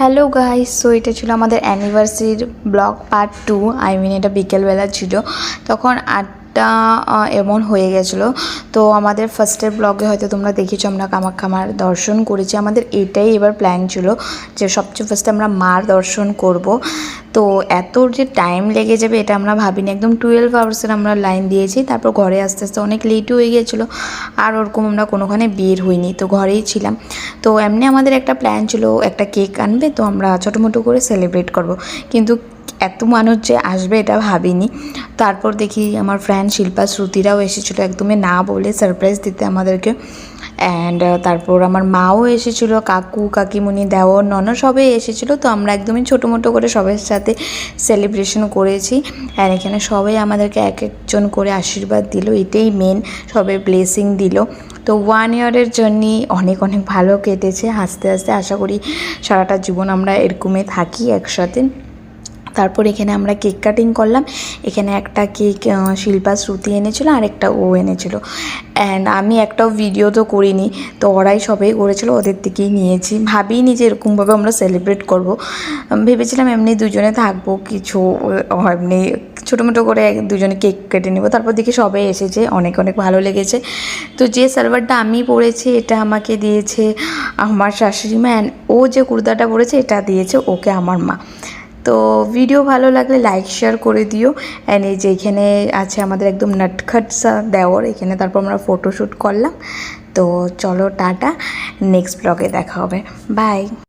Hello guys, so এটা ছিল আমাদের অ্যানিভার্সারির ব্লগ পার্ট 2। এটা বিকেলবেলা ছিল, তখন 8টা এমন হয়ে গেছিলো। তো আমাদের ফার্স্টের ব্লগে হয়তো তোমরা দেখেছো আমরা কামাখ্যা মার দর্শন করেছি। আমাদের এটাই এবার প্ল্যান ছিল যে সবচেয়ে ফার্স্টে আমরা মার দর্শন করব। তো এত যে টাইম লেগে যাবে এটা আমরা ভাবিনি, একদম 12 আওয়ার্সের আমরা লাইন দিয়েছি। তারপর ঘরে আস্তে আস্তে অনেক লেটও হয়ে গিয়েছিলো, আর ওরকম আমরা কোনোখানে বের হইনি, তো ঘরেই ছিলাম। তো এমনি আমাদের একটা প্ল্যান ছিল একটা কেক আনবে, তো আমরা ছোটো মোটো করে সেলিব্রেট করব, কিন্তু এত মানুষ যে আসবে এটা ভাবিনি। তারপর দেখি আমার ফ্রেন্ড শিল্পা শ্রুতিরাও এসেছিলো একদমই না বলে সারপ্রাইজ দিতে আমাদেরকে। অ্যান্ড তারপর আমার মাও এসেছিলো, কাকু কাকিমুনি দেওর ননদ সবাই এসেছিলো। তো আমরা একদমই ছোটো মোটো করে সবার সাথে সেলিব্রেশন করেছি। অ্যান্ড এখানে সবাই আমাদেরকে এক একজন করে আশীর্বাদ দিল, এটাই মেন, সবাই ব্লেসিং দিল। তো 1 ইয়ারের জার্নি অনেক অনেক ভালো কেটেছে, হাসতে হাসতে। আশা করি সারাটা জীবন আমরা এরকমই থাকি একসাথে। তারপর এখানে আমরা কেক কাটিং করলাম। এখানে একটা কেক শিল্পা শ্রুতি এনেছিলো, আর একটা ও এনেছিলো। অ্যান্ড আমি একটাও ভিডিও তো করিনি, তো ওরাই সবাই করেছিলো, ওদের থেকেই নিয়েছি। ভাবিনি যে এরকমভাবে আমরা সেলিব্রেট করব, ভেবেছিলাম এমনি দুজনে থাকবো, কিছু এমনি ছোটো মোটো করে দুজনে কেক কেটে নেবো। তারপর দেখি সবাই এসেছে, অনেক অনেক ভালো লেগেছে। তো যে সালোয়ারটা আমি পরেছি এটা আমাকে দিয়েছে আমার শাশুড়ি মা, অ্যান্ড ও যে কুর্তাটা পরেছে এটা দিয়েছে ওকে আমার মা। তো ভিডিও ভালো লাগলে লাইক শেয়ার করে দিও। অ্যান্ড এই যে এখানে আছে আমাদের একদম নটখটসা দেওর, এখানে তারপর আমরা ফটোশ্যুট করলাম। তো চলো টাটা, নেক্সট ব্লগে দেখা হবে, বাই।